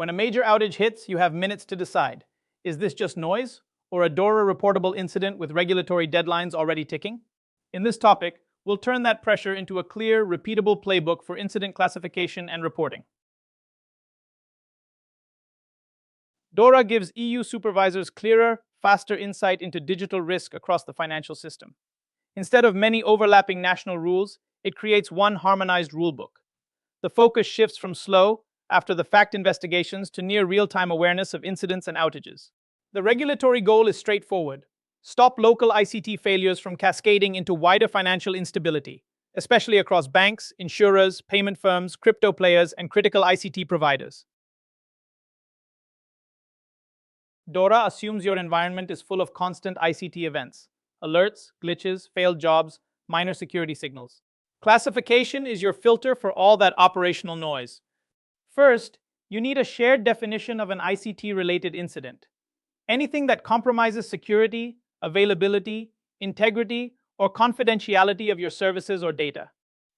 When a major outage hits, you have minutes to decide. Is this just noise, or a DORA-reportable incident with regulatory deadlines already ticking? In this topic, we'll turn that pressure into a clear, repeatable playbook for incident classification and reporting. DORA gives EU supervisors clearer, faster insight into digital risk across the financial system. Instead of many overlapping national rules, it creates one harmonized rulebook. The focus shifts from slow, after-the-fact investigations to near real-time awareness of incidents and outages. The regulatory goal is straightforward: stop local ICT failures from cascading into wider financial instability, especially across banks, insurers, payment firms, crypto players, and critical ICT providers. DORA assumes your environment is full of constant ICT events: alerts, glitches, failed jobs, minor security signals. Classification is your filter for all that operational noise. First, you need a shared definition of an ICT-related incident. Anything that compromises security, availability, integrity, or confidentiality of your services or data.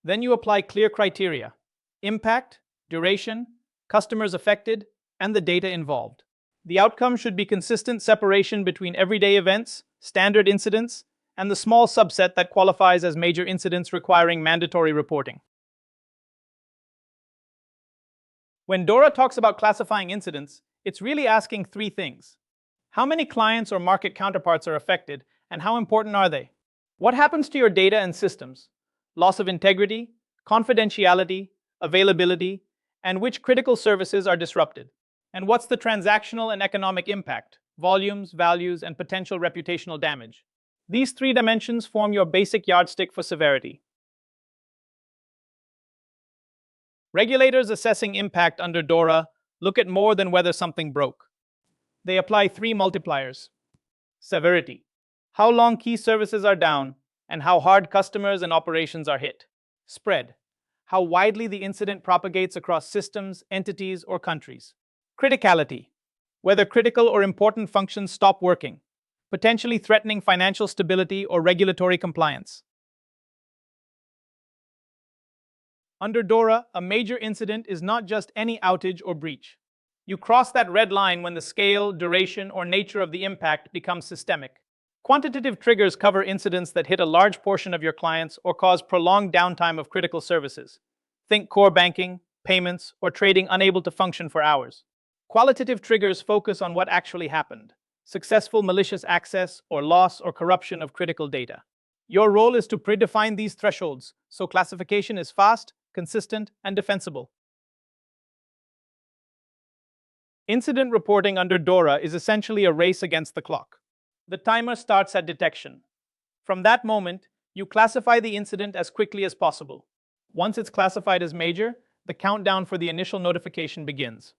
Then you apply clear criteria: impact, duration, customers affected, and the data involved. The outcome should be consistent separation between everyday events, standard incidents, and the small subset that qualifies as major incidents requiring mandatory reporting. When DORA talks about classifying incidents, it's really asking three things. How many clients or market counterparts are affected, and how important are they? What happens to your data and systems? Loss of integrity, confidentiality, availability, and which critical services are disrupted? And what's the transactional and economic impact? Volumes, values, and potential reputational damage. These three dimensions form your basic yardstick for severity. Regulators assessing impact under DORA look at more than whether something broke. They apply three multipliers. Severity: how long key services are down and how hard customers and operations are hit. Spread: how widely the incident propagates across systems, entities, or countries. Criticality: whether critical or important functions stop working, potentially threatening financial stability or regulatory compliance. Under DORA, a major incident is not just any outage or breach. You cross that red line when the scale, duration, or nature of the impact becomes systemic. Quantitative triggers cover incidents that hit a large portion of your clients or cause prolonged downtime of critical services. Think core banking, payments, or trading unable to function for hours. Qualitative triggers focus on what actually happened: successful malicious access or loss or corruption of critical data. Your role is to predefine these thresholds so classification is fast, consistent, and defensible. Incident reporting under DORA is essentially a race against the clock. The timer starts at detection. From that moment, you classify the incident as quickly as possible. Once it's classified as major, the countdown for the initial notification begins.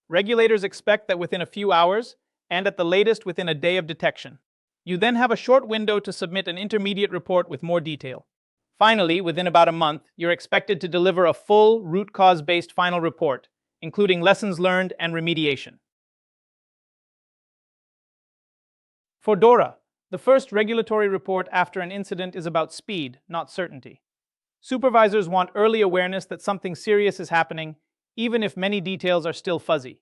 Regulators expect that within a few hours, and at the latest within a day of detection. You then have a short window to submit an intermediate report with more detail. Finally, within about a month, you're expected to deliver a full, root-cause-based final report, including lessons learned and remediation. For DORA, the first regulatory report after an incident is about speed, not certainty. Supervisors want early awareness that something serious is happening, even if many details are still fuzzy.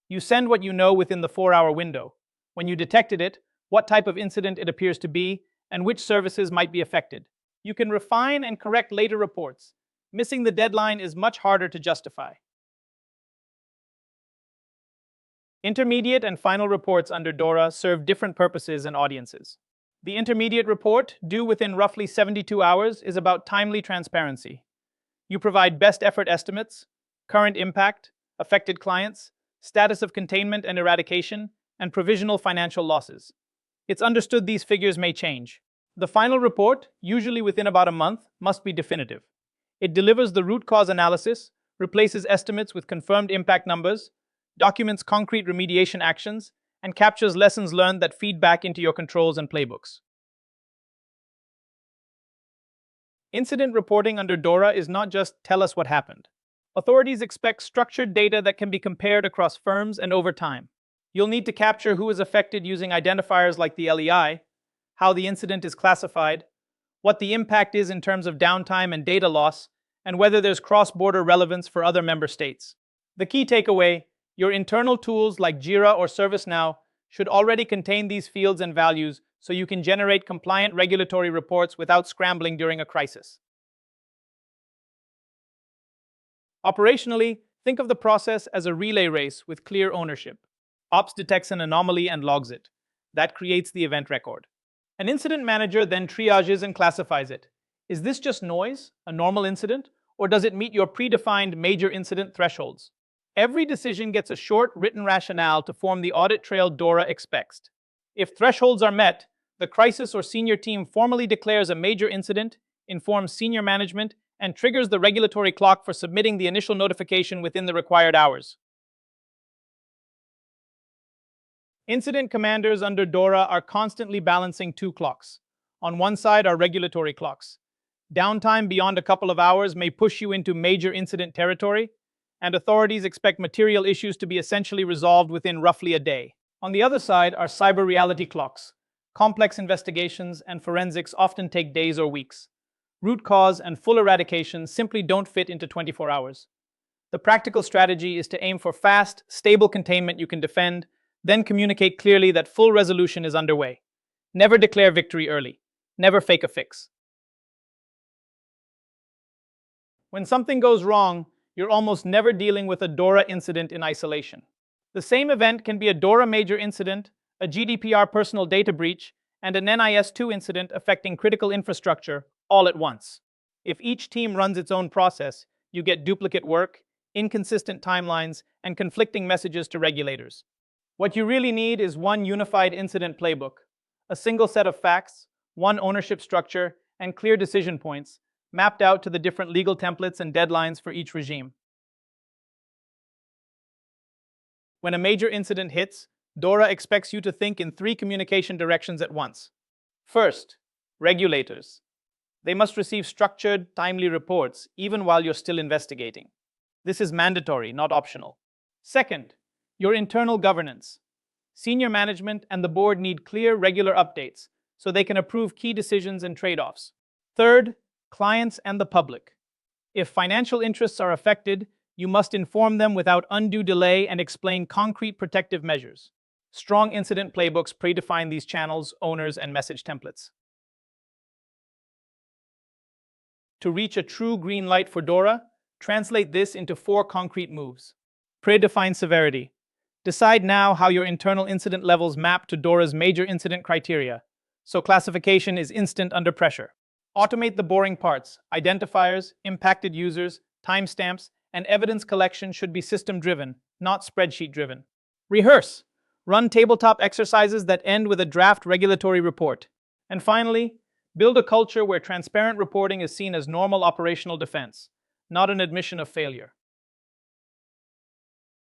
You send what you know within the 4-hour window: when you detected it, what type of incident it appears to be, and which services might be affected. You can refine and correct later reports. Missing the deadline is much harder to justify. Intermediate and final reports under DORA serve different purposes and audiences. The intermediate report, due within roughly 72 hours, is about timely transparency. You provide best effort estimates, current impact, affected clients, status of containment and eradication, and provisional financial losses. It's understood these figures may change. The final report, usually within about a month, must be definitive. It delivers the root cause analysis, replaces estimates with confirmed impact numbers, documents concrete remediation actions, and captures lessons learned that feed back into your controls and playbooks. Incident reporting under DORA is not just tell us what happened. Authorities expect structured data that can be compared across firms and over time. You'll need to capture who is affected using identifiers like the LEI, how the incident is classified, what the impact is in terms of downtime and data loss, and whether there's cross-border relevance for other member states. The key takeaway: Your internal tools like Jira or ServiceNow should already contain these fields and values so you can generate compliant regulatory reports without scrambling during a crisis. Operationally, think of the process as a relay race with clear ownership. Ops detects an anomaly and logs it. That creates the event record. An incident manager then triages and classifies it. Is this just noise, a normal incident, or does it meet your predefined major incident thresholds? Every decision gets a short written rationale to form the audit trail DORA expects. If thresholds are met, the crisis or senior team formally declares a major incident, informs senior management, and triggers the regulatory clock for submitting the initial notification within the required hours. Incident commanders under DORA are constantly balancing two clocks. On one side are regulatory clocks. Downtime beyond a couple of hours may push you into major incident territory, and authorities expect material issues to be essentially resolved within roughly a day. On the other side are cyber reality clocks. Complex investigations and forensics often take days or weeks. Root cause and full eradication simply don't fit into 24 hours. The practical strategy is to aim for fast, stable containment you can defend, then communicate clearly that full resolution is underway. Never declare victory early. Never fake a fix. When something goes wrong, you're almost never dealing with a DORA incident in isolation. The same event can be a DORA major incident, a GDPR personal data breach, and an NIS2 incident affecting critical infrastructure all at once. If each team runs its own process, you get duplicate work, inconsistent timelines, and conflicting messages to regulators. What you really need is one unified incident playbook, a single set of facts, one ownership structure, and clear decision points, mapped out to the different legal templates and deadlines for each regime. When a major incident hits, DORA expects you to think in three communication directions at once. First, regulators. They must receive structured, timely reports, even while you're still investigating. This is mandatory, not optional. Second, your internal governance. Senior management and the board need clear, regular updates so they can approve key decisions and trade-offs. Third, clients and the public. If financial interests are affected, you must inform them without undue delay and explain concrete protective measures. Strong incident playbooks predefine these channels, owners, and message templates. To reach a true green light for DORA, translate this into 4 concrete moves. Predefine severity. Decide now how your internal incident levels map to DORA's major incident criteria, so classification is instant under pressure. Automate the boring parts. Identifiers, impacted users, timestamps, and evidence collection should be system-driven, not spreadsheet-driven. Rehearse. Run tabletop exercises that end with a draft regulatory report. And finally, build a culture where transparent reporting is seen as normal operational defense, not an admission of failure.